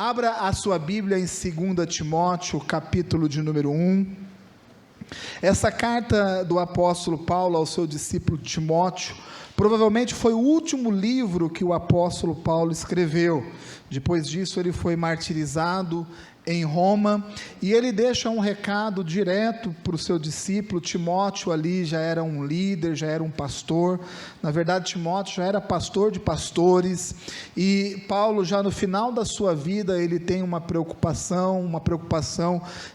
Abra a sua Bíblia em 2 Timóteo, capítulo de número 1. Essa carta do apóstolo Paulo ao seu discípulo Timóteo, provavelmente foi o último livro que o apóstolo Paulo escreveu. Depois disso ele foi martirizado em Roma, e ele deixa um recado direto para o seu discípulo. Timóteo ali já era um líder, já era um pastor. Na verdade, Timóteo já era pastor de pastores, e Paulo, já no final da sua vida, ele tem uma preocupação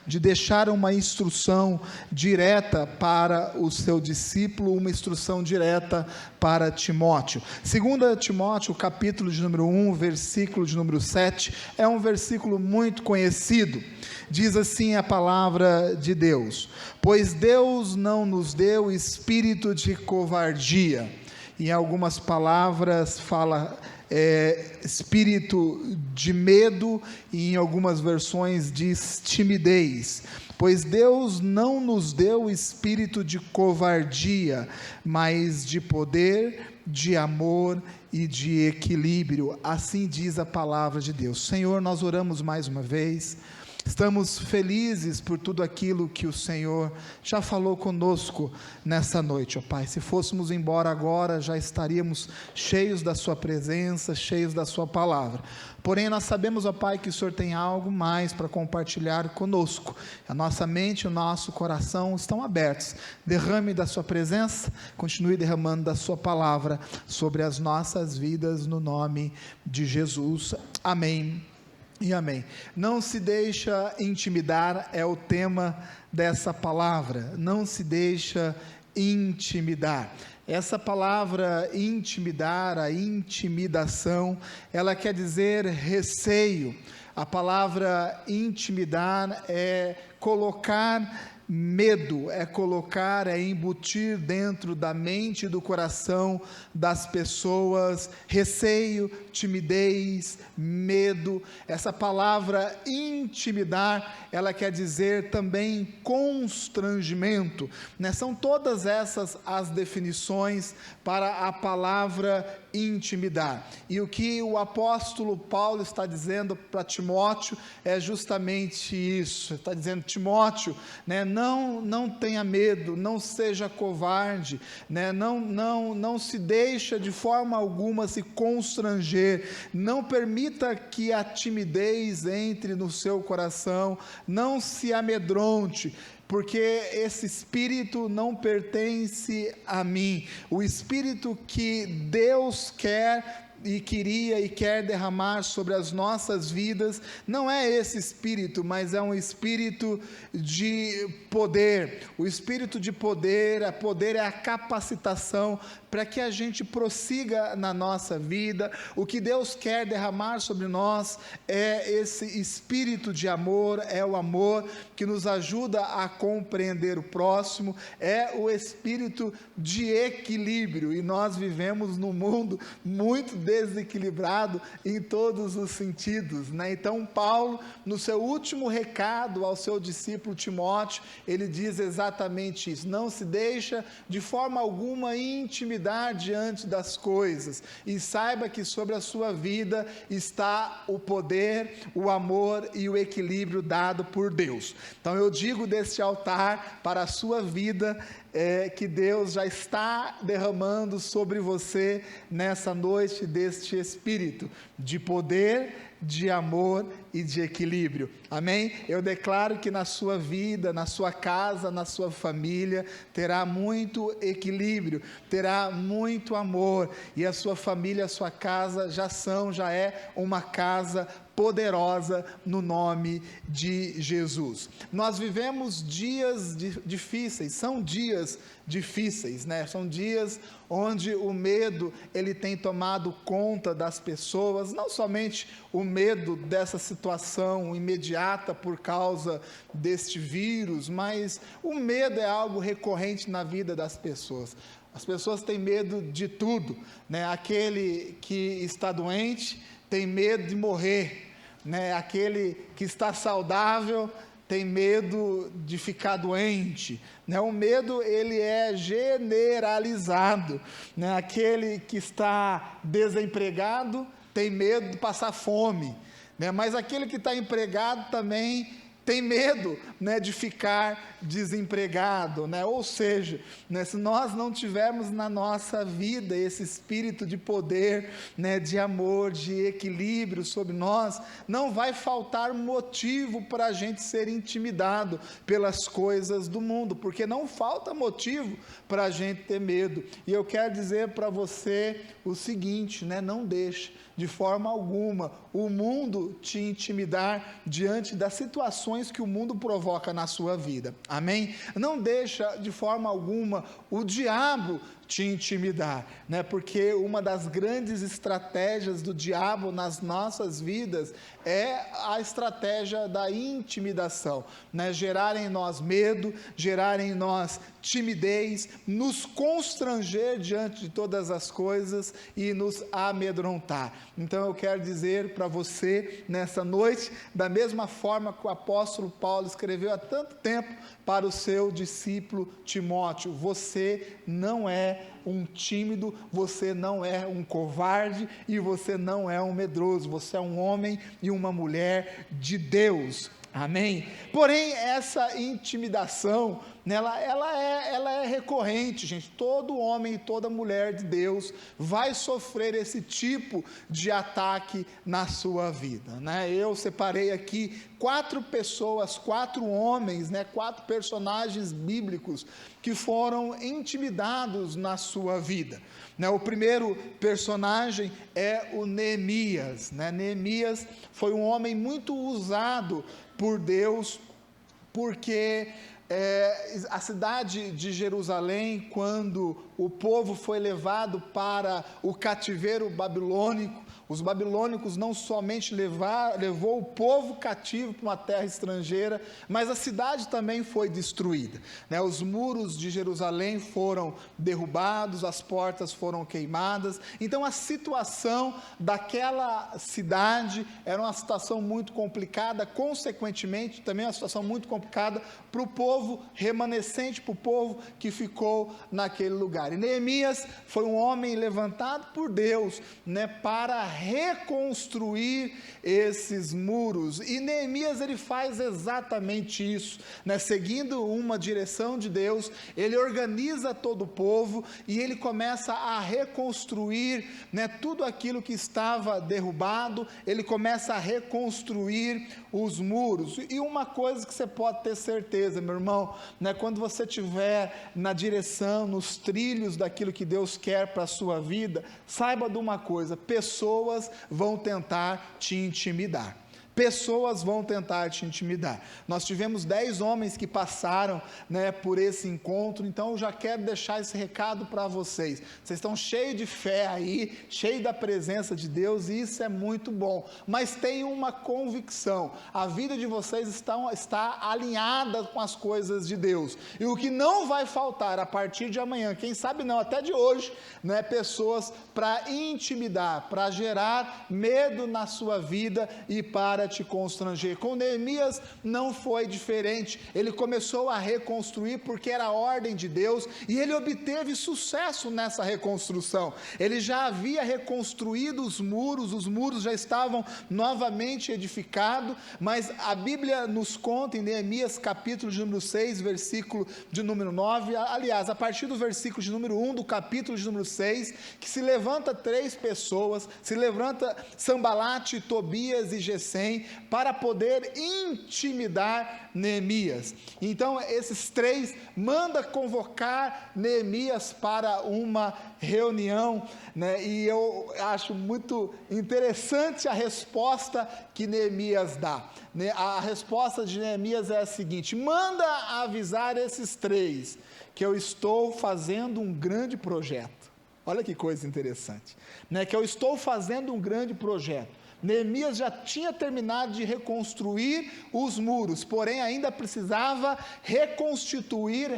de deixar uma instrução direta para o seu discípulo, uma instrução direta para Timóteo. 2 Timóteo, capítulo de número 1, versículo de número 7, é um versículo muito conhecido. Diz assim a palavra de Deus: pois Deus não nos deu espírito de covardia. Em algumas palavras fala espírito de medo, e em algumas versões diz timidez. Pois Deus não nos deu espírito de covardia, mas de poder, de amor e de equilíbrio. Assim diz a palavra de Deus. Senhor, nós oramos mais uma vez. Estamos felizes por tudo aquilo que o Senhor já falou conosco nessa noite, ó Pai. Se fôssemos embora agora, já estaríamos cheios da sua presença, cheios da sua palavra. Porém, nós sabemos, ó Pai, que o Senhor tem algo mais para compartilhar conosco. A nossa mente e o nosso coração estão abertos. Derrame da sua presença, continue derramando da sua palavra sobre as nossas vidas, no nome de Jesus. Amém. E amém. Não se deixa intimidar é o tema dessa palavra. Não se deixa intimidar. Essa palavra intimidar, a intimidação, ela quer dizer receio. A palavra intimidar é colocar medo, é embutir dentro da mente e do coração das pessoas receio, timidez, medo. Essa palavra intimidar, ela quer dizer também constrangimento, né? São todas essas as definições para a palavra intimidar. E o que o apóstolo Paulo está dizendo para Timóteo é justamente isso. Está dizendo: Timóteo, né, não tenha medo, não seja covarde, né, não se deixa de forma alguma se constranger, não permita que a timidez entre no seu coração, não se amedronte, porque esse espírito não pertence a mim. O espírito que Deus quer e queria e quer derramar sobre as nossas vidas, não é esse espírito, mas é um espírito de poder. O espírito de poder é a capacitação para que a gente prossiga na nossa vida. O que Deus quer derramar sobre nós é esse espírito de amor, é o amor que nos ajuda a compreender o próximo, é o espírito de equilíbrio, e nós vivemos num mundo muito desequilibrado em todos os sentidos, né? Então Paulo, no seu último recado ao seu discípulo Timóteo, ele diz exatamente isso: não se deixa de forma alguma intimidar diante das coisas, e saiba que sobre a sua vida está o poder, o amor e o equilíbrio dado por Deus. Então eu digo deste altar para a sua vida, que Deus já está derramando sobre você nessa noite deste espírito de poder, de amor e de equilíbrio. Amém? Eu declaro que na sua vida, na sua casa, na sua família, terá muito equilíbrio, terá muito amor, e a sua família, a sua casa já é uma casa poderosa no nome de Jesus. Nós vivemos dias difíceis, são dias difíceis, né? São dias onde o medo, ele tem tomado conta das pessoas, não somente o medo dessa situação imediata por causa deste vírus, mas o medo é algo recorrente na vida das pessoas. As pessoas têm medo de tudo, né? Aquele que está doente tem medo de morrer, né? Aquele que está saudável tem medo de ficar doente, né? O medo, ele é generalizado, né? Aquele que está desempregado tem medo de passar fome, né? Mas aquele que está empregado também tem medo, né, de ficar desempregado, né? Ou seja, né, se nós não tivermos na nossa vida esse espírito de poder, né, de amor, de equilíbrio sobre nós, não vai faltar motivo para a gente ser intimidado pelas coisas do mundo, porque não falta motivo para a gente ter medo. E eu quero dizer para você o seguinte, né, não deixe de forma alguma o mundo te intimidar diante das situações que o mundo provoca na sua vida, amém? Não deixa de forma alguma o diabo te intimidar, né? Porque uma das grandes estratégias do diabo nas nossas vidas é a estratégia da intimidação, né? Gerar em nós medo, gerar em nós timidez, nos constranger diante de todas as coisas e nos amedrontar. Então eu quero dizer para você nessa noite, da mesma forma que o apóstolo Paulo escreveu há tanto tempo para o seu discípulo Timóteo: você não é um tímido, você não é um covarde e você não é um medroso, você é um homem e uma mulher de Deus, amém? Porém, essa intimidação, ela é recorrente, gente. Todo homem e toda mulher de Deus vai sofrer esse tipo de ataque na sua vida, né? Eu separei aqui 4 pessoas, 4 homens, né? 4 personagens bíblicos que foram intimidados na sua vida, né? O primeiro personagem é o Neemias, né? Neemias foi um homem muito usado por Deus, porque a cidade de Jerusalém, quando o povo foi levado para o cativeiro babilônico, os babilônicos não somente levou o povo cativo para uma terra estrangeira, mas a cidade também foi destruída, né? Os muros de Jerusalém foram derrubados, as portas foram queimadas. Então a situação daquela cidade era uma situação muito complicada, consequentemente também uma situação muito complicada para o povo remanescente, para o povo que ficou naquele lugar. E Neemias foi um homem levantado por Deus, né, para reconstruir esses muros. E Neemias, ele faz exatamente isso, né? Seguindo uma direção de Deus, ele organiza todo o povo e ele começa a reconstruir, né, tudo aquilo que estava derrubado. Ele começa a reconstruir os muros. E uma coisa que você pode ter certeza, meu irmão, né, quando você estiver na direção, nos trilhos daquilo que Deus quer para a sua vida, saiba de uma coisa: pessoas vão tentar te intimidar. Pessoas vão tentar te intimidar. Nós tivemos 10 homens que passaram, né, por esse encontro. Então eu já quero deixar esse recado para vocês. Vocês estão cheios de fé aí, cheios da presença de Deus, e isso é muito bom. Mas tenham uma convicção: a vida de vocês está alinhada com as coisas de Deus. E o que não vai faltar a partir de amanhã, quem sabe não, até de hoje, né, pessoas para intimidar, para gerar medo na sua vida e para te constranger. Com Neemias não foi diferente. Ele começou a reconstruir porque era a ordem de Deus e ele obteve sucesso nessa reconstrução. Ele já havia reconstruído os muros já estavam novamente edificados, mas a Bíblia nos conta em Neemias capítulo de número 6, versículo de número 9, aliás, a partir do versículo de número 1 do capítulo de número 6, que se levanta 3 pessoas, se levanta Sambalate, Tobias e Gesem, para poder intimidar Neemias. Então esses 3 manda convocar Neemias para uma reunião, né? E eu acho muito interessante a resposta que Neemias dá, né? A resposta de Neemias é a seguinte: manda avisar esses 3 que eu estou fazendo um grande projeto. Olha que coisa interessante, né? Que eu estou fazendo um grande projeto. Neemias já tinha terminado de reconstruir os muros, porém ainda precisava reconstruir,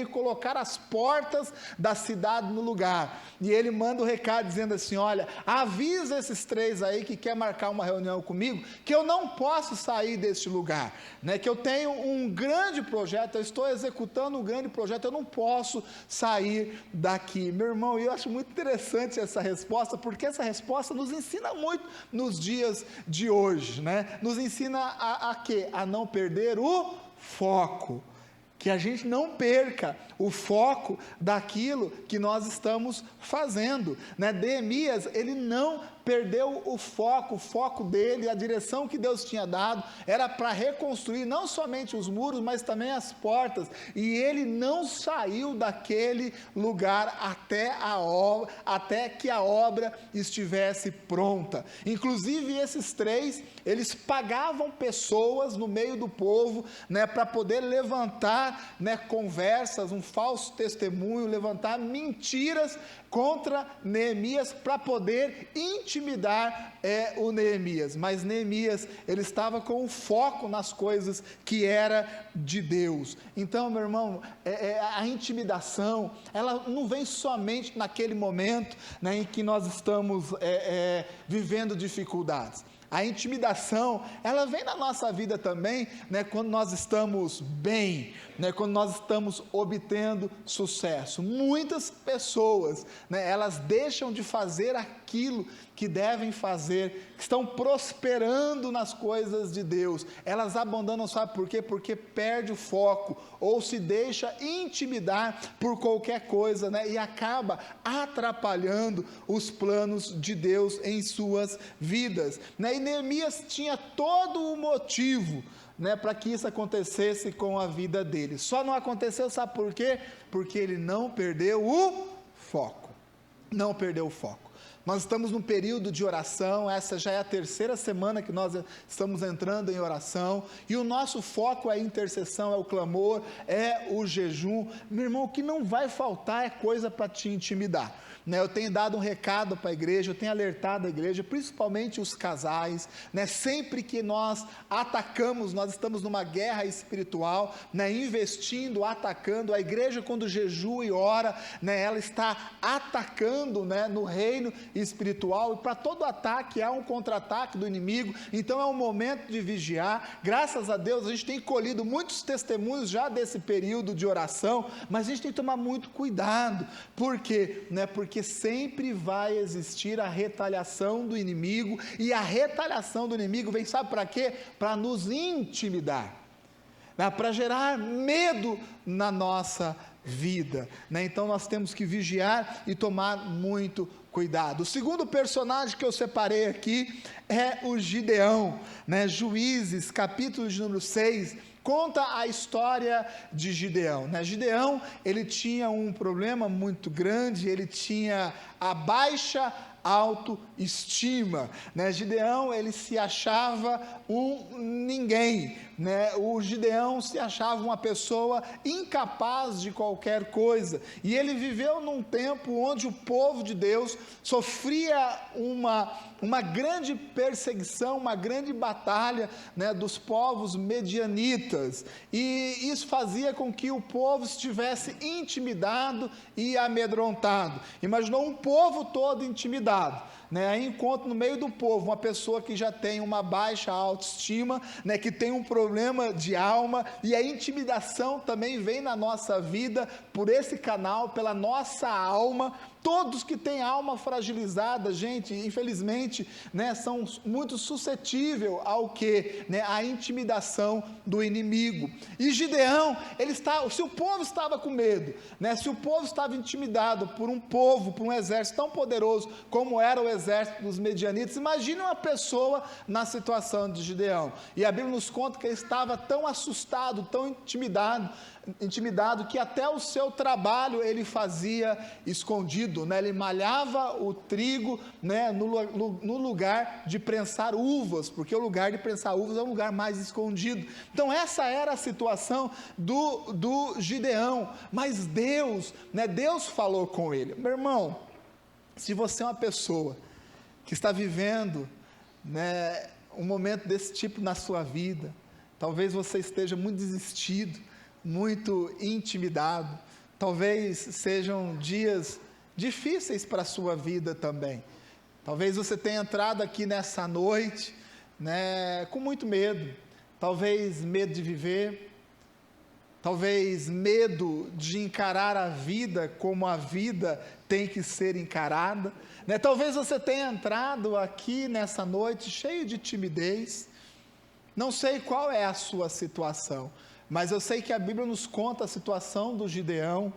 colocar as portas da cidade no lugar. E ele manda o recado dizendo assim: olha, avisa esses 3 aí que quer marcar uma reunião comigo, que eu não posso sair deste lugar, né? Que eu tenho um grande projeto, eu estou executando um grande projeto, eu não posso sair daqui. Meu irmão, eu acho muito interessante essa resposta, porque essa resposta nos ensina muito nos dias de hoje, né? Nos ensina a quê? A não perder o foco. Que a gente não perca o foco daquilo que nós estamos fazendo, né? Neemias, ele não perdeu o foco dele, a direção que Deus tinha dado, era para reconstruir não somente os muros, mas também as portas, e ele não saiu daquele lugar até que a obra estivesse pronta. Inclusive esses três, eles pagavam pessoas no meio do povo, né, para poder levantar, né, conversas, um falso testemunho, levantar mentiras contra Neemias, para poder intimidar o Neemias. Mas Neemias, ele estava com o foco nas coisas que era de Deus. Então, meu irmão, a intimidação, ela não vem somente naquele momento, né, em que nós estamos vivendo dificuldades. A intimidação, ela vem na nossa vida também, né, quando nós estamos bem, né, quando nós estamos obtendo sucesso. Muitas pessoas, né, elas deixam de fazer aquilo que devem fazer, que estão prosperando nas coisas de Deus, elas abandonam, sabe por quê? Porque perde o foco, ou se deixa intimidar por qualquer coisa, né, e acaba atrapalhando os planos de Deus em suas vidas, né? E Neemias tinha todo o motivo, né, para que isso acontecesse com a vida dele. Só não aconteceu, sabe por quê? Porque ele não perdeu o foco. Não perdeu o foco. Nós estamos num período de oração, essa já é a terceira semana que nós estamos entrando em oração, e o nosso foco é a intercessão, é o clamor, é o jejum. Meu irmão, o que não vai faltar é coisa para te intimidar, né? Eu tenho dado um recado para a igreja, eu tenho alertado a igreja, principalmente os casais, né? Sempre que nós atacamos, nós estamos numa guerra espiritual, né? Investindo, atacando, a igreja quando jejua e ora, né? Ela está atacando, né? No reino espiritual, e para todo ataque há um contra-ataque do inimigo. Então é um momento de vigiar. Graças a Deus a gente tem colhido muitos testemunhos já desse período de oração, mas a gente tem que tomar muito cuidado. Por quê? Né? Porque sempre vai existir a retaliação do inimigo, e a retaliação do inimigo vem, sabe para quê? Para nos intimidar, né? Para gerar medo na nossa vida, né? Então nós temos que vigiar e tomar muito cuidado. O segundo personagem que eu separei aqui é o Gideão, né? Juízes, capítulo de número 6, conta a história de Gideão, né? Gideão, ele tinha um problema muito grande, ele tinha a baixa autoestima, né? Gideão, ele se achava um ninguém, né? O Gideão se achava uma pessoa incapaz de qualquer coisa, e ele viveu num tempo onde o povo de Deus sofria uma grande perseguição, uma grande batalha, né, dos povos medianitas, e isso fazia com que o povo estivesse intimidado e amedrontado. Imaginou um povo todo intimidado, né? Aí encontra no meio do povo uma pessoa que já tem uma baixa autoestima, né, que tem um problema de alma, e a intimidação também vem na nossa vida por esse canal, pela nossa alma. Todos que têm alma fragilizada, gente, infelizmente, né, são muito suscetíveis ao que? Né, a intimidação do inimigo. E Gideão, se o povo estava com medo, né, se o povo estava intimidado por um povo, por um exército tão poderoso como era o exército dos medianitas, imagine uma pessoa na situação de Gideão. E a Bíblia nos conta que ele estava tão assustado, tão intimidado, que até o seu trabalho ele fazia escondido, né? Ele malhava o trigo, né, no lugar de prensar uvas, porque o lugar de prensar uvas é um lugar mais escondido. Então essa era a situação do Gideão, mas Deus, né, Deus falou com ele. Meu irmão, se você é uma pessoa que está vivendo, né, um momento desse tipo na sua vida, talvez você esteja muito desistido, muito intimidado, talvez sejam dias difíceis para a sua vida também. Talvez você tenha entrado aqui nessa noite, né, com muito medo, talvez medo de viver, talvez medo de encarar a vida como a vida tem que ser encarada, né? Talvez você tenha entrado aqui nessa noite cheio de timidez. Não sei qual é a sua situação, mas eu sei que a Bíblia nos conta a situação do Gideão,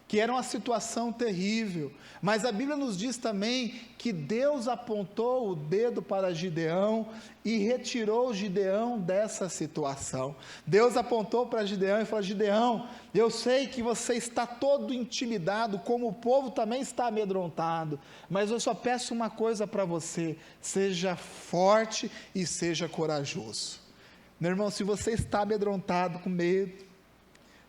que era uma situação terrível, mas a Bíblia nos diz também que Deus apontou o dedo para Gideão e retirou Gideão dessa situação. Deus apontou para Gideão e falou: Gideão, eu sei que você está todo intimidado, como o povo também está amedrontado, mas eu só peço uma coisa para você: seja forte e seja corajoso. Meu irmão, se você está amedrontado, com medo,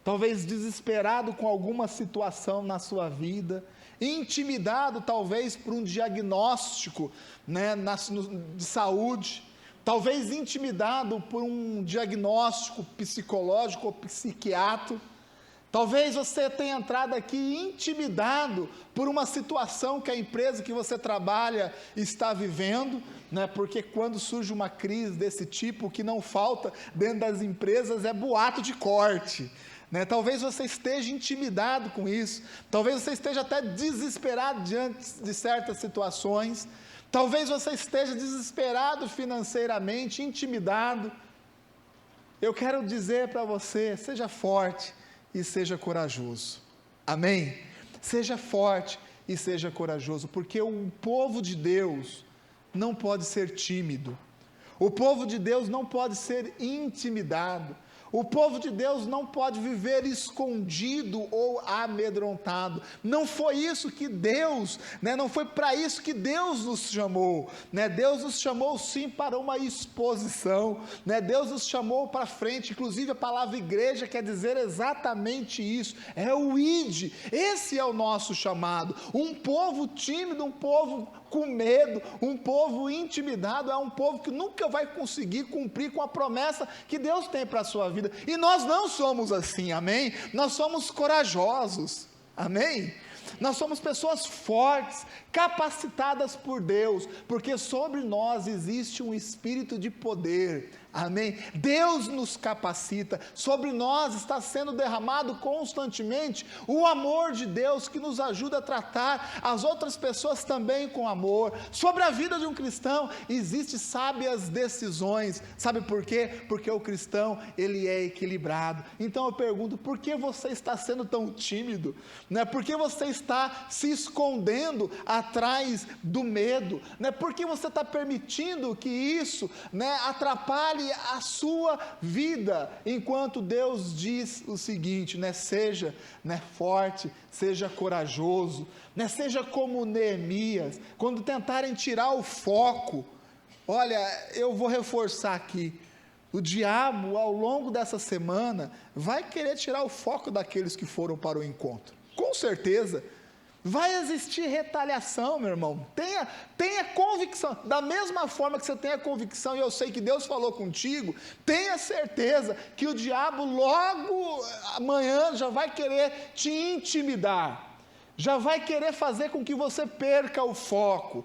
talvez desesperado com alguma situação na sua vida, intimidado talvez por um diagnóstico, né, de saúde, talvez intimidado por um diagnóstico psicológico ou psiquiátrico, talvez você tenha entrado aqui intimidado por uma situação que a empresa que você trabalha está vivendo, né? Porque quando surge uma crise desse tipo, o que não falta dentro das empresas é boato de corte, né? Talvez você esteja intimidado com isso, talvez você esteja até desesperado diante de certas situações, talvez você esteja desesperado financeiramente, intimidado. Eu quero dizer para você: seja forte e seja corajoso, amém? Seja forte e seja corajoso, porque o povo de Deus não pode ser tímido, o povo de Deus não pode ser intimidado, o povo de Deus não pode viver escondido ou amedrontado. Não foi isso que Deus, né, não foi para isso que Deus nos chamou, né? Deus nos chamou sim para uma exposição, né? Deus nos chamou para frente. Inclusive a palavra igreja quer dizer exatamente isso, é o ide. Esse é o nosso chamado. Um povo tímido, um povo com medo, um povo intimidado, é um povo que nunca vai conseguir cumprir com a promessa que Deus tem para a sua vida. E nós não somos assim, amém? Nós somos corajosos, amém? Nós somos pessoas fortes, capacitadas por Deus, porque sobre nós existe um espírito de poder, amém? Deus nos capacita, sobre nós está sendo derramado constantemente o amor de Deus, que nos ajuda a tratar as outras pessoas também com amor. Sobre a vida de um cristão existem sábias decisões. Sabe por quê? Porque o cristão, ele é equilibrado. Então eu pergunto: por que você está sendo tão tímido, né? Por que você está se escondendo atrás do medo, né? Por que você está permitindo que isso, né, atrapalhe a sua vida, enquanto Deus diz o seguinte, né? Seja, né, forte, seja corajoso, né? Seja como Neemias. Quando tentarem tirar o foco, olha, eu vou reforçar aqui, o diabo ao longo dessa semana vai querer tirar o foco daqueles que foram para o encontro, com certeza. Vai existir retaliação, meu irmão. Tenha convicção, da mesma forma que você tem a convicção, e eu sei que Deus falou contigo, tenha certeza que o diabo logo amanhã já vai querer te intimidar, já vai querer fazer com que você perca o foco.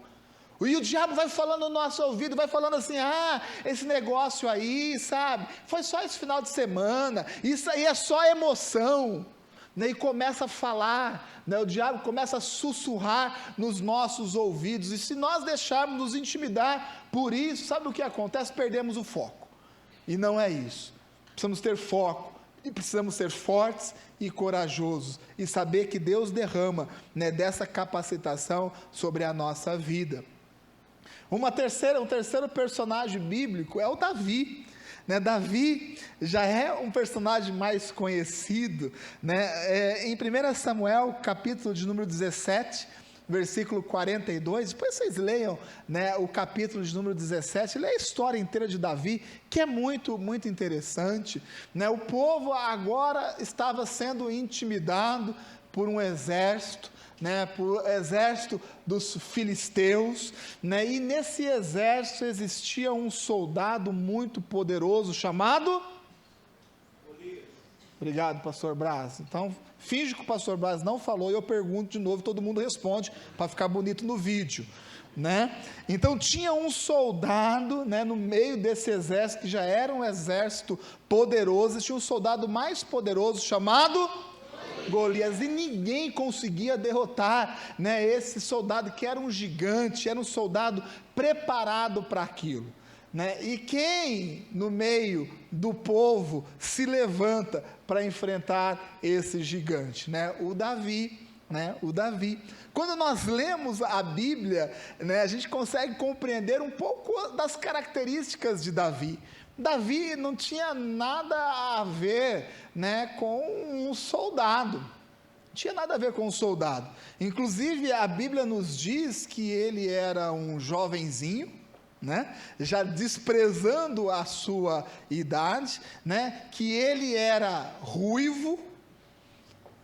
E o diabo vai falando no nosso ouvido, vai falando assim: ah, esse negócio aí, sabe, foi só esse final de semana, isso aí é só emoção. E começa a falar, né? O diabo começa a sussurrar nos nossos ouvidos, e se nós deixarmos nos intimidar por isso, sabe o que acontece? Perdemos o foco, e não é isso. Precisamos ter foco, e precisamos ser fortes e corajosos, e saber que Deus derrama, né, dessa capacitação sobre a nossa vida. Um terceiro personagem bíblico é o Davi. Né, Davi já é um personagem mais conhecido, né? Em 1 Samuel, capítulo de número 17, versículo 42, depois vocês leiam, né, o capítulo de número 17, leia a história inteira de Davi, que é muito, muito interessante, né? O povo agora estava sendo intimidado por um exército, né, por exército dos filisteus, né, e nesse exército existia um soldado muito poderoso chamado Golias. Obrigado, pastor Braz. Então finge que o pastor Braz não falou e eu pergunto de novo, todo mundo responde para ficar bonito no vídeo. né? Então tinha um soldado, né, no meio desse exército, que já era um exército poderoso, tinha um soldado mais poderoso chamado Golias, e ninguém conseguia derrotar, né, esse soldado que era um gigante, era um soldado preparado para aquilo, né? E quem no meio do povo se levanta para enfrentar esse gigante, né? O Davi. O Davi. Quando nós lemos a Bíblia, né, a gente consegue compreender um pouco das características de Davi. Davi não tinha nada a ver, né, com um soldado. Não tinha nada a ver com um soldado. Inclusive, a Bíblia nos diz que ele era um jovenzinho, né, já desprezando a sua idade, né, que ele era ruivo.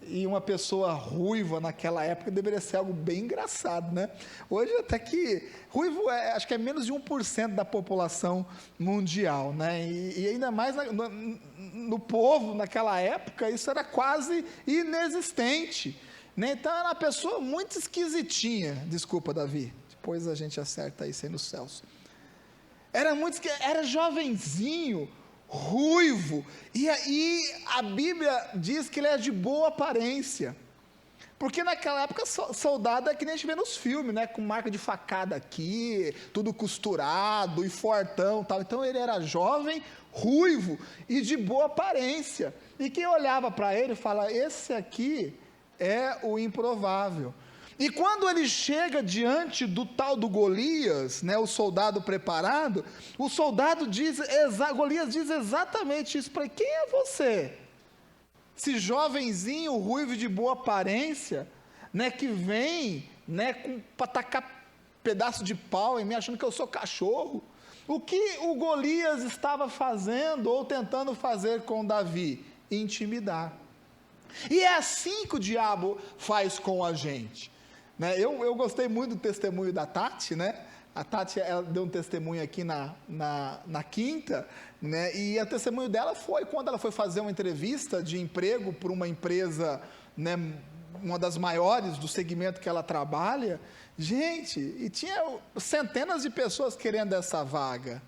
E uma pessoa ruiva naquela época deveria ser algo bem engraçado, né? Hoje até que ruivo acho que é menos de 1% da população mundial, né? E ainda mais no povo naquela época isso era quase inexistente, né? Então era uma pessoa muito esquisitinha. Desculpa, Davi, depois a gente acerta isso aí nos céus. Era jovenzinho, ruivo, e aí a Bíblia diz que ele é de boa aparência, porque naquela época soldado é que nem a gente vê nos filmes, né, com marca de facada aqui, tudo costurado e fortão, tal. Então ele era jovem, ruivo e de boa aparência, e quem olhava para ele fala, esse aqui é o improvável. E quando ele chega diante do tal do Golias, né, o soldado preparado, Golias diz exatamente isso para ele: quem é você? Esse jovenzinho, ruivo de boa aparência, né, que vem, né, para tacar pedaço de pau em mim, achando que eu sou cachorro. O que o Golias estava fazendo ou tentando fazer com Davi? Intimidar. E é assim que o diabo faz com a gente. Eu gostei muito do testemunho da Tati, né? A Tati, ela deu um testemunho aqui na quinta, né? E o testemunho dela foi quando ela foi fazer uma entrevista de emprego para uma empresa, né, uma das maiores do segmento que ela trabalha. Gente, e tinha centenas de pessoas querendo essa vaga.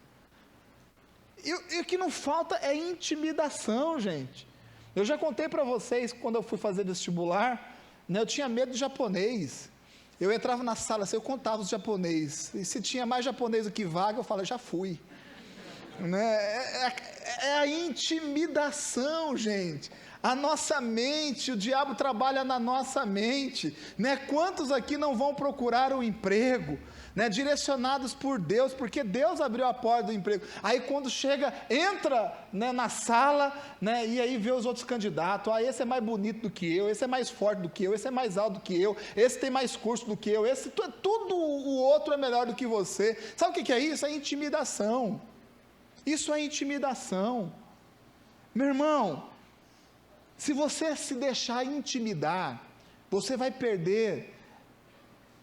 E o que não falta é intimidação, gente. Eu já contei para vocês, quando eu fui fazer vestibular, né, eu tinha medo de japonês. Eu entrava na sala, assim, eu contava os japoneses, e se tinha mais japonês do que vaga, eu falava, já fui. Né? É a intimidação, gente. A nossa mente, o diabo trabalha na nossa mente, né? Quantos aqui não vão procurar um emprego, né, direcionados por Deus, porque Deus abriu a porta do emprego, aí quando chega, entra, né, na sala, né, e aí vê os outros candidatos, esse é mais bonito do que eu, esse é mais forte do que eu, esse é mais alto do que eu, esse tem mais curso do que eu, tudo o outro é melhor do que você. Sabe o que é isso? É intimidação. Isso é intimidação. Meu irmão, se você se deixar intimidar, você vai perder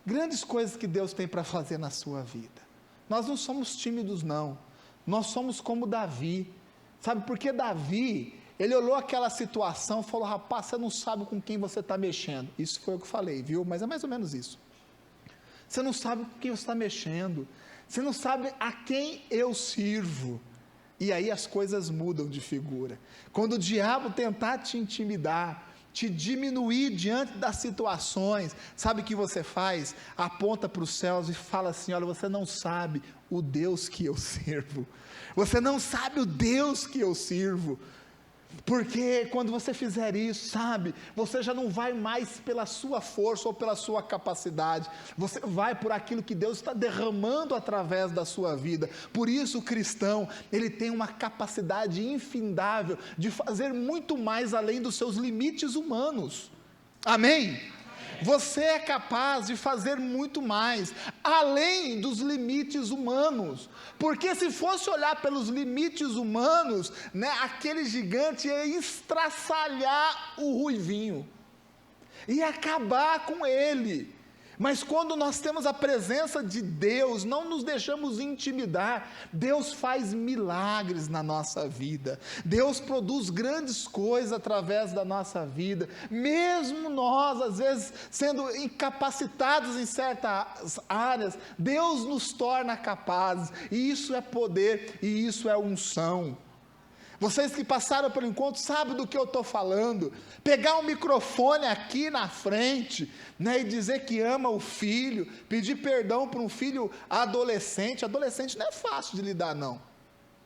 grandes coisas que Deus tem para fazer na sua vida. Nós não somos tímidos, não. Nós somos como Davi. Sabe por que Davi, ele olhou aquela situação e falou, rapaz, você não sabe com quem você está mexendo. Isso foi o que eu falei, viu? Mas é mais ou menos isso. Você não sabe com quem você está mexendo. Você não sabe a quem eu sirvo. E aí as coisas mudam de figura. Quando o diabo tentar te intimidar, te diminuir diante das situações, sabe o que você faz? Aponta para os céus e fala assim, olha, você não sabe o Deus que eu sirvo, você não sabe o Deus que eu sirvo, porque quando você fizer isso, sabe, você já não vai mais pela sua força ou pela sua capacidade, você vai por aquilo que Deus está derramando através da sua vida. Por isso o cristão, ele tem uma capacidade infindável de fazer muito mais além dos seus limites humanos. Amém? Você é capaz de fazer muito mais, além dos limites humanos, porque se fosse olhar pelos limites humanos, né, aquele gigante ia estraçalhar o ruivinho, ia acabar com ele, Mas quando nós temos a presença de Deus, não nos deixamos intimidar, Deus faz milagres na nossa vida, Deus produz grandes coisas através da nossa vida, mesmo nós, às vezes, sendo incapacitados em certas áreas, Deus nos torna capazes, e isso é poder, e isso é unção. Vocês que passaram pelo encontro sabem do que eu estou falando. Pegar um microfone aqui na frente, né, e dizer que ama o filho, pedir perdão para um filho adolescente. Adolescente não é fácil de lidar, não.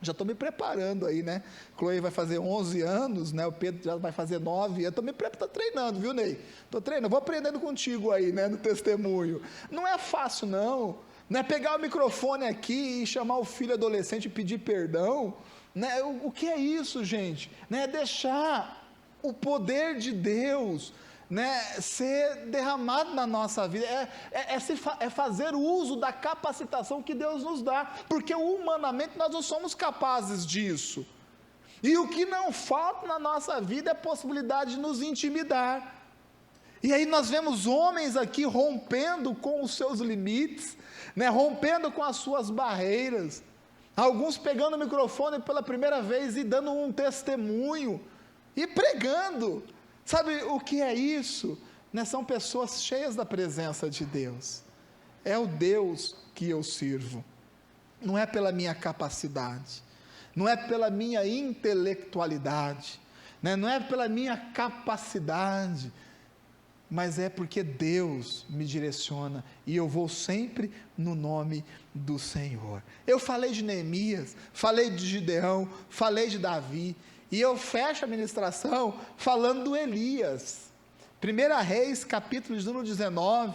Já estou me preparando aí, né? Chloe vai fazer 11 anos, né? O Pedro já vai fazer 9. Eu estou me preparando, estou treinando, viu, Ney? Estou treinando, vou aprendendo contigo aí, né, no testemunho. Não é fácil, não. Não é pegar o microfone aqui e chamar o filho adolescente e pedir perdão. Né? O que é isso, gente? Né? Deixar o poder de Deus, né, ser derramado na nossa vida, é fazer uso da capacitação que Deus nos dá, porque humanamente nós não somos capazes disso, e o que não falta na nossa vida é a possibilidade de nos intimidar. E aí nós vemos homens aqui rompendo com os seus limites, né, rompendo com as suas barreiras, alguns pegando o microfone pela primeira vez e dando um testemunho, e pregando. Sabe o que é isso? Né? São pessoas cheias da presença de Deus. É o Deus que eu sirvo. Não é pela minha capacidade, não é pela minha intelectualidade, né? Não é pela minha capacidade, mas é porque Deus me direciona, e eu vou sempre no nome do Senhor. Eu falei de Neemias, falei de Gideão, falei de Davi, e eu fecho a ministração falando do Elias. 1 Reis, capítulo de número 19,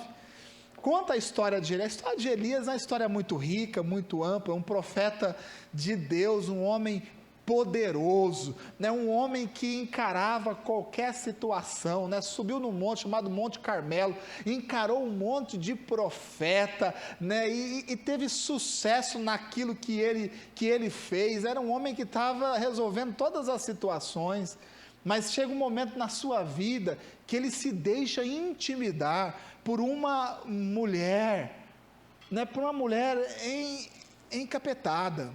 conta a história de Elias. A história de Elias é uma história muito rica, muito ampla, um profeta de Deus, um homem poderoso, né? Um homem que encarava qualquer situação, né? Subiu num monte chamado Monte Carmelo, encarou um monte de profeta, né? E teve sucesso naquilo que ele fez. Era um homem que estava resolvendo todas as situações, mas chega um momento na sua vida que ele se deixa intimidar por uma mulher, né? Por uma mulher encapetada.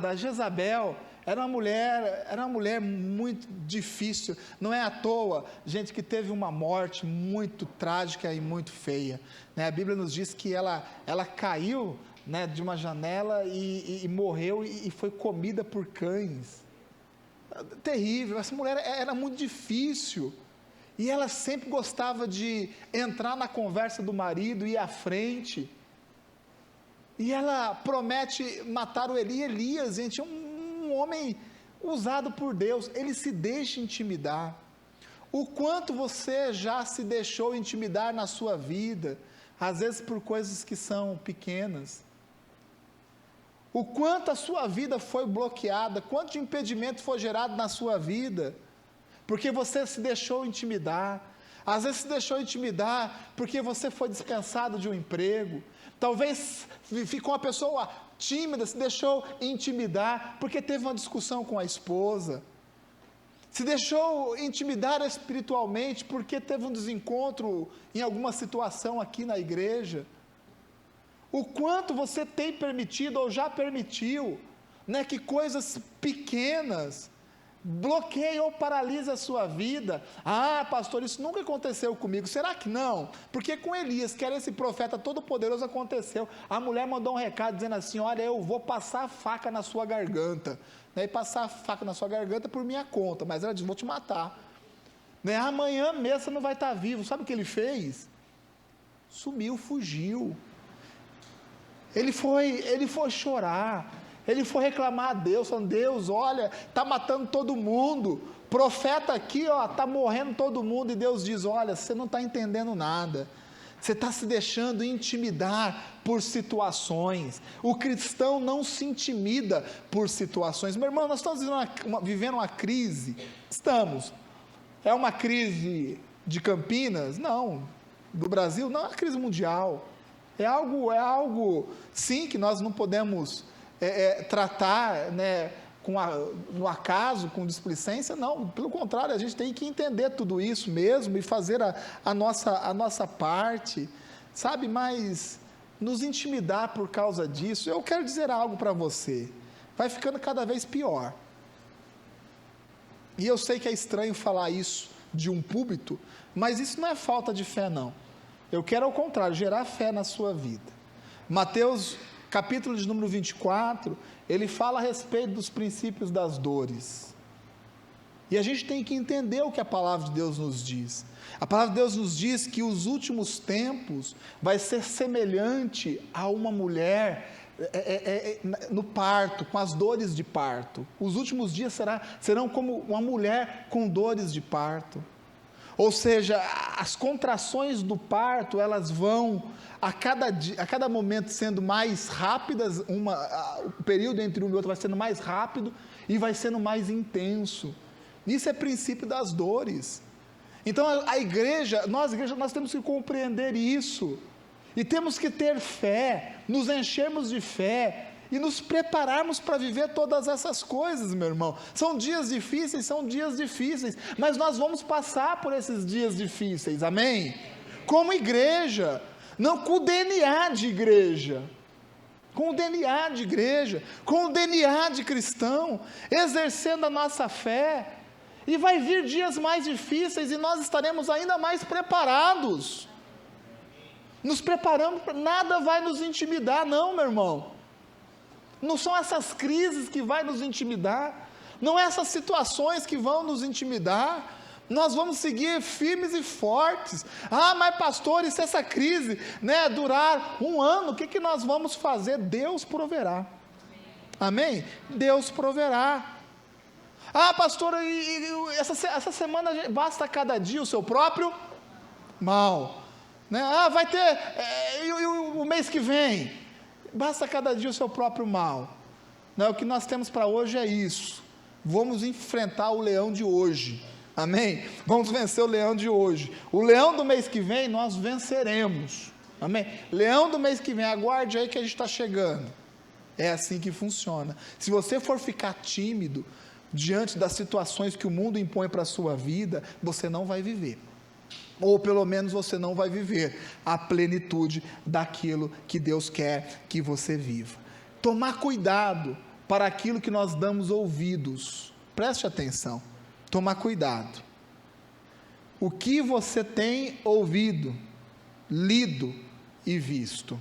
A Jezabel era uma mulher muito difícil, não é à toa, gente, que teve uma morte muito trágica e muito feia, né? A Bíblia nos diz que ela caiu, né, de uma janela e morreu e foi comida por cães. Terrível. Essa mulher era muito difícil, e ela sempre gostava de entrar na conversa do marido, ir à frente, e ela promete matar o Elias, gente, um homem usado por Deus. Ele se deixa intimidar. O quanto você já se deixou intimidar na sua vida, às vezes por coisas que são pequenas. O quanto a sua vida foi bloqueada, quanto de impedimento foi gerado na sua vida, porque você se deixou intimidar. Às vezes se deixou intimidar porque você foi dispensado de um emprego. Talvez ficou uma pessoa tímida, se deixou intimidar porque teve uma discussão com a esposa. Se deixou intimidar espiritualmente porque teve um desencontro em alguma situação aqui na igreja. O quanto você tem permitido ou já permitiu, né, que coisas pequenas bloqueia ou paralisa a sua vida. Ah, pastor, isso nunca aconteceu comigo. Será que não? Porque com Elias, que era esse profeta todo poderoso, aconteceu. A mulher mandou um recado dizendo assim: olha, eu vou passar a faca na sua garganta, né? E passar a faca na sua garganta por minha conta, mas ela disse: vou te matar, né? Amanhã mesmo você não vai estar vivo. Sabe o que ele fez? Sumiu, fugiu. Ele foi chorar, ele foi reclamar a Deus, falando: Deus, olha, está matando todo mundo, profeta aqui, ó, está morrendo todo mundo. E Deus diz: olha, você não está entendendo nada, você está se deixando intimidar por situações. O cristão não se intimida por situações. Meu irmão, nós estamos vivendo uma crise. Estamos. É uma crise de Campinas? Não. Do Brasil? Não, é uma crise mundial. É algo sim, que nós não podemos tratar, né, no acaso, com displicência, não, pelo contrário, a gente tem que entender tudo isso mesmo e fazer a nossa parte, sabe, mas nos intimidar por causa disso, eu quero dizer algo para você, vai ficando cada vez pior, e eu sei que é estranho falar isso de um púlpito, mas isso não é falta de fé não, eu quero ao contrário, gerar fé na sua vida. Mateus capítulo de número 24, ele fala a respeito dos princípios das dores, e a gente tem que entender o que a palavra de Deus nos diz. A palavra de Deus nos diz que os últimos tempos vai ser semelhante a uma mulher no parto, com as dores de parto. Os últimos dias serão como uma mulher com dores de parto. Ou seja, as contrações do parto, elas vão a cada momento sendo mais rápidas, o período entre um e outro vai sendo mais rápido e vai sendo mais intenso. Isso é princípio das dores. Então a igreja, nós temos que compreender isso, e temos que ter fé, nos enchermos de fé, e nos prepararmos para viver todas essas coisas, meu irmão. São dias difíceis, mas nós vamos passar por esses dias difíceis, amém? Como igreja, não com o DNA de igreja, com o DNA de igreja, com o DNA de cristão, exercendo a nossa fé, e vai vir dias mais difíceis, e nós estaremos ainda mais preparados, nos preparamos, nada vai nos intimidar não, meu irmão, não são essas crises que vai nos intimidar, não é essas situações que vão nos intimidar, nós vamos seguir firmes e fortes. Mas pastor, e se essa crise, durar 1 ano, o que nós vamos fazer? Deus proverá, amém? Deus proverá. Pastor, essa semana basta cada dia o seu próprio mal, vai ter, o mês que vem, basta cada dia o seu próprio mal, o que nós temos para hoje é isso, vamos enfrentar o leão de hoje, amém? Vamos vencer o leão de hoje, o leão do mês que vem nós venceremos, amém? Leão do mês que vem, aguarde aí que a gente está chegando, é assim que funciona. Se você for ficar tímido diante das situações que o mundo impõe para a sua vida, você não vai viver, ou pelo menos você não vai viver a plenitude daquilo que Deus quer que você viva. Tomar cuidado para aquilo que nós damos ouvidos, preste atenção, tomar cuidado, o que você tem ouvido, lido e visto,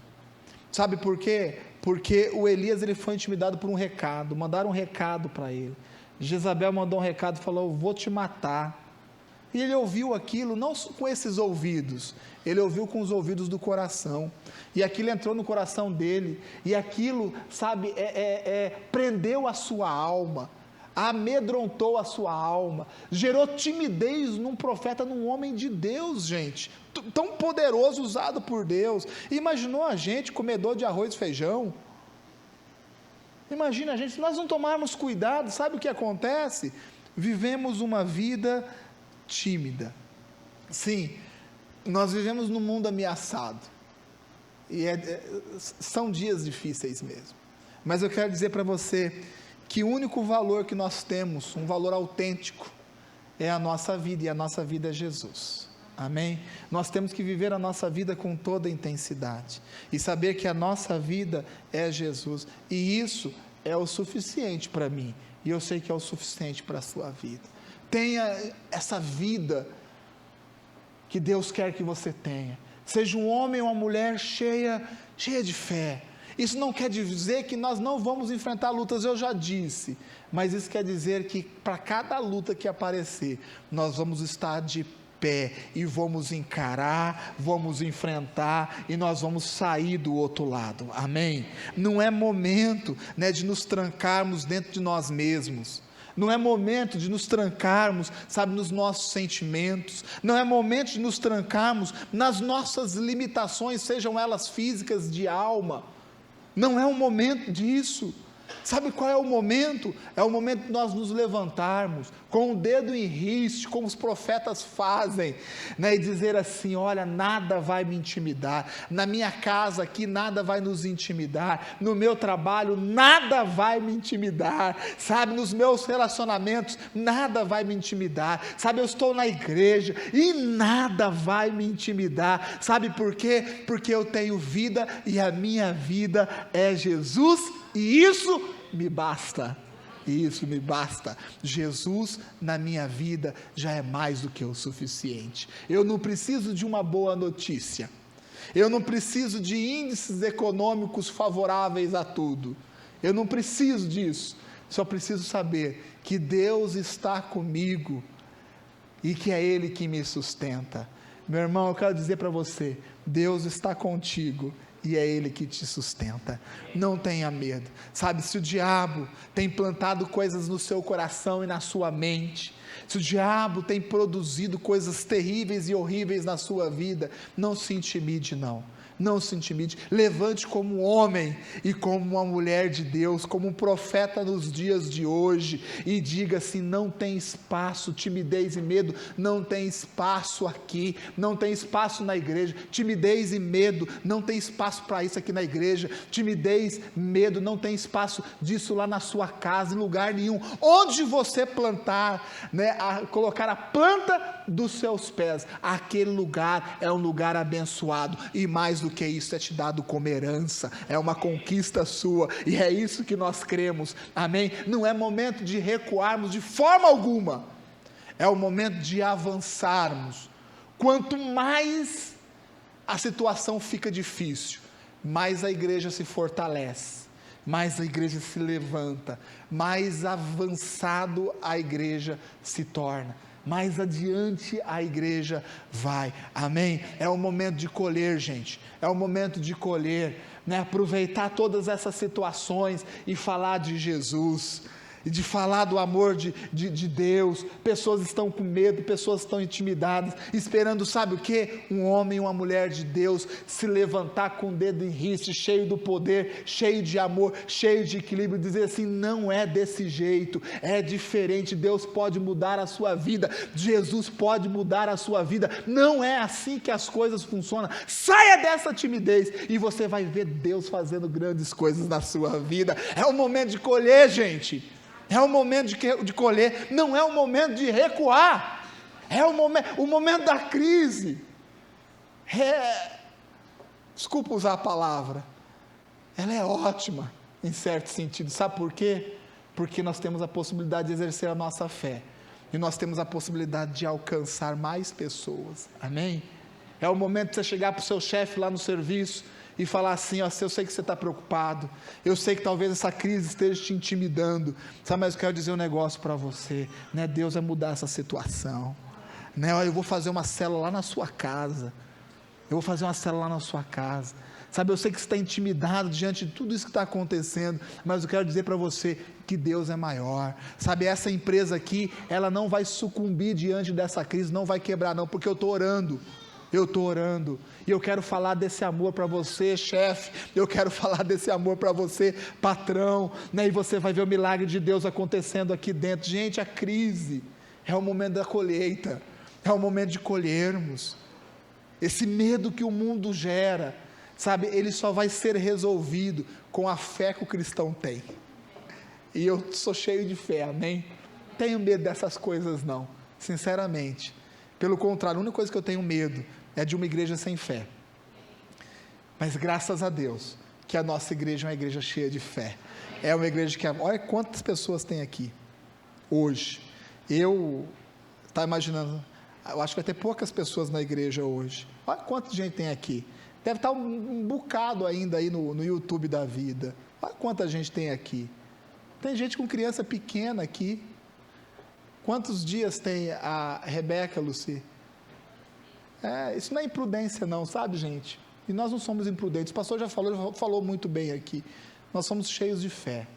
sabe por quê? Porque o Elias ele foi intimidado por um recado, mandaram um recado para ele, Jezabel mandou um recado, falou, vou te matar, e ele ouviu aquilo, não com esses ouvidos, ele ouviu com os ouvidos do coração, e aquilo entrou no coração dele, e aquilo, sabe, prendeu a sua alma, amedrontou a sua alma, gerou timidez num profeta, num homem de Deus, gente, tão poderoso, usado por Deus. Imaginou a gente, comedor de arroz e feijão? Imagina a gente, se nós não tomarmos cuidado, sabe o que acontece? Vivemos uma vida tímida. Sim, nós vivemos num mundo ameaçado, e são dias difíceis mesmo, mas eu quero dizer para você, que o único valor que nós temos, um valor autêntico, é a nossa vida, e a nossa vida é Jesus, amém? Nós temos que viver a nossa vida com toda a intensidade, e saber que a nossa vida é Jesus, e isso é o suficiente para mim, e eu sei que é o suficiente para a sua vida. Tenha essa vida que Deus quer que você tenha, seja um homem ou uma mulher cheia de fé. Isso não quer dizer que nós não vamos enfrentar lutas, eu já disse, mas isso quer dizer que para cada luta que aparecer, nós vamos estar de pé, e vamos encarar, vamos enfrentar, e nós vamos sair do outro lado, amém? Não é momento, de nos trancarmos dentro de nós mesmos, não é momento de nos trancarmos, sabe, nos nossos sentimentos, não é momento de nos trancarmos nas nossas limitações, sejam elas físicas, de alma, não é um momento disso. Sabe qual é o momento? É o momento de nós nos levantarmos, com o dedo em riste, como os profetas fazem, né? E dizer assim: olha, nada vai me intimidar, na minha casa aqui nada vai nos intimidar, no meu trabalho nada vai me intimidar, sabe, nos meus relacionamentos nada vai me intimidar, sabe, eu estou na igreja e nada vai me intimidar, sabe por quê? Porque eu tenho vida e a minha vida é Jesus, e isso me basta, isso me basta. Jesus na minha vida já é mais do que o suficiente. Eu não preciso de uma boa notícia, eu não preciso de índices econômicos favoráveis a tudo, eu não preciso disso, só preciso saber que Deus está comigo e que é Ele que me sustenta. Meu irmão, eu quero dizer para você: Deus está contigo e é Ele que te sustenta. Não tenha medo, sabe, se o diabo tem plantado coisas no seu coração e na sua mente, se o diabo tem produzido coisas terríveis e horríveis na sua vida, não se intimide, não se intimide, levante como um homem e como uma mulher de Deus, como um profeta nos dias de hoje, e diga assim: não tem espaço, timidez e medo não tem espaço aqui, não tem espaço na igreja, timidez e medo não tem espaço para isso aqui na igreja, timidez, medo, não tem espaço disso lá na sua casa, em lugar nenhum, onde você plantar, né, colocar a planta dos seus pés, aquele lugar é um lugar abençoado, e mais do que isso, é te dado como herança, é uma conquista sua, e é isso que nós cremos, amém? Não é momento de recuarmos de forma alguma, é o momento de avançarmos. Quanto mais a situação fica difícil, mais a igreja se fortalece, mais a igreja se levanta, mais avançado a igreja se torna, mais adiante a igreja vai, amém? É o momento de colher, gente, é o momento de colher, né? Aproveitar todas essas situações e falar de Jesus, e de falar do amor de Deus. Pessoas estão com medo, pessoas estão intimidadas, esperando, sabe o que? Um homem e uma mulher de Deus se levantar com o dedo em riste, cheio do poder, cheio de amor, cheio de equilíbrio, dizer assim: não é desse jeito, é diferente, Deus pode mudar a sua vida, Jesus pode mudar a sua vida, não é assim que as coisas funcionam. Saia dessa timidez e você vai ver Deus fazendo grandes coisas na sua vida. É o momento de colher, gente, é o momento de colher, não é o momento de recuar, é o momento da crise, desculpa usar a palavra, ela é ótima em certo sentido, sabe por quê? Porque nós temos a possibilidade de exercer a nossa fé, e nós temos a possibilidade de alcançar mais pessoas, amém? É o momento de você chegar para o seu chefe lá no serviço e falar assim: ó, eu sei que você está preocupado, eu sei que talvez essa crise esteja te intimidando, sabe, mas eu quero dizer um negócio para você, né? Deus vai mudar essa situação, né? Eu vou fazer uma célula lá na sua casa, sabe, eu sei que você está intimidado diante de tudo isso que está acontecendo, mas eu quero dizer para você que Deus é maior, sabe, essa empresa aqui, ela não vai sucumbir diante dessa crise, não vai quebrar não, porque eu estou orando, e eu quero falar desse amor para você, chefe, eu quero falar desse amor para você, patrão, né? E você vai ver o milagre de Deus acontecendo aqui dentro. Gente, a crise é o momento da colheita, é o momento de colhermos. Esse medo que o mundo gera, sabe, ele só vai ser resolvido com a fé que o cristão tem, e eu sou cheio de fé, amém? Não tenho medo dessas coisas não, sinceramente, pelo contrário, a única coisa que eu tenho medo é de uma igreja sem fé, mas graças a Deus, que a nossa igreja é uma igreja cheia de fé, é uma igreja que, olha quantas pessoas tem aqui, hoje, eu estava imaginando, eu acho que vai ter poucas pessoas na igreja hoje, olha quanta gente tem aqui, deve estar um bocado ainda aí no YouTube da vida, olha quanta gente tem aqui, tem gente com criança pequena aqui, quantos dias tem a Rebeca, Luci? Isso não é imprudência não, sabe, gente? E nós não somos imprudentes, o pastor já falou muito bem aqui, nós somos cheios de fé,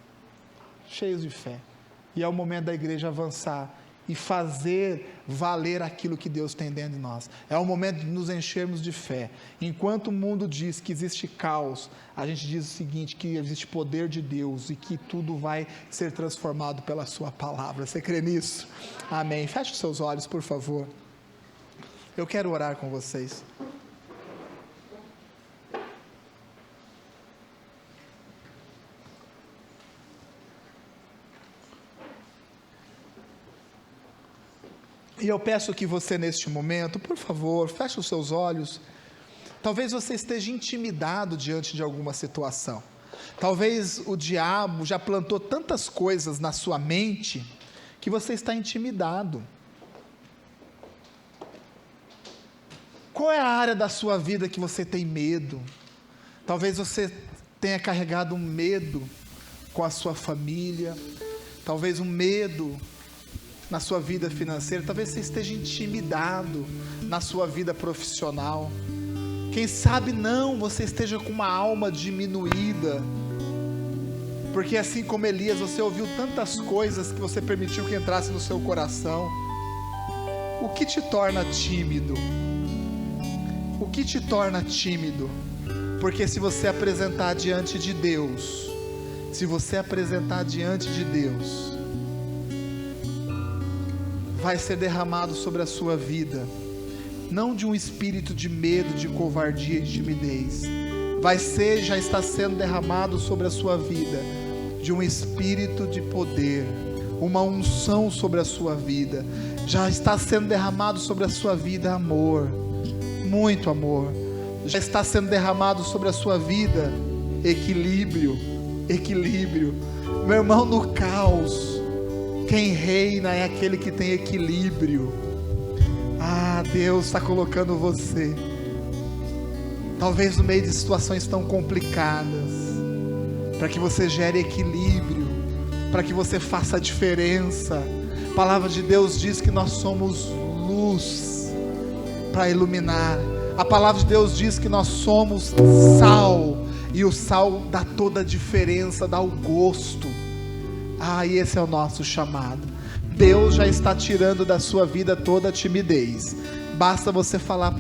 e é o momento da igreja avançar e fazer valer aquilo que Deus tem dentro de nós. É o momento de nos enchermos de fé. Enquanto o mundo diz que existe caos, a gente diz o seguinte, que existe poder de Deus e que tudo vai ser transformado pela sua palavra. Você crê nisso? Amém. Feche os seus olhos, por favor. Eu quero orar com vocês. E eu peço que você, neste momento, por favor, feche os seus olhos. Talvez você esteja intimidado diante de alguma situação. Talvez o diabo já plantou tantas coisas na sua mente, que você está intimidado. Qual é a área da sua vida que você tem medo? Talvez você tenha carregado um medo com a sua família, talvez um medo na sua vida financeira, talvez você esteja intimidado na sua vida profissional. Quem sabe não, você esteja com uma alma diminuída, porque assim como Elias, você ouviu tantas coisas que você permitiu que entrasse no seu coração. O que te torna tímido? O que te torna tímido? Porque se você apresentar diante de Deus, vai ser derramado sobre a sua vida, não de um espírito de medo, de covardia e de timidez, já está sendo derramado sobre a sua vida, de um espírito de poder, uma unção sobre a sua vida, já está sendo derramado sobre a sua vida amor, muito amor, já está sendo derramado sobre a sua vida equilíbrio, meu irmão, no caos, quem reina é aquele que tem equilíbrio. Deus está colocando você, talvez no meio de situações tão complicadas, para que você gere equilíbrio, para que você faça a diferença. A palavra de Deus diz que nós somos luz para iluminar. A palavra de Deus diz que nós somos sal, e o sal dá toda a diferença, dá o gosto. E esse é o nosso chamado. Deus já está tirando da sua vida toda a timidez. Basta você falar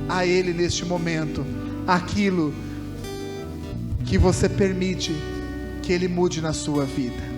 a Ele neste momento aquilo que você permite que Ele mude na sua vida.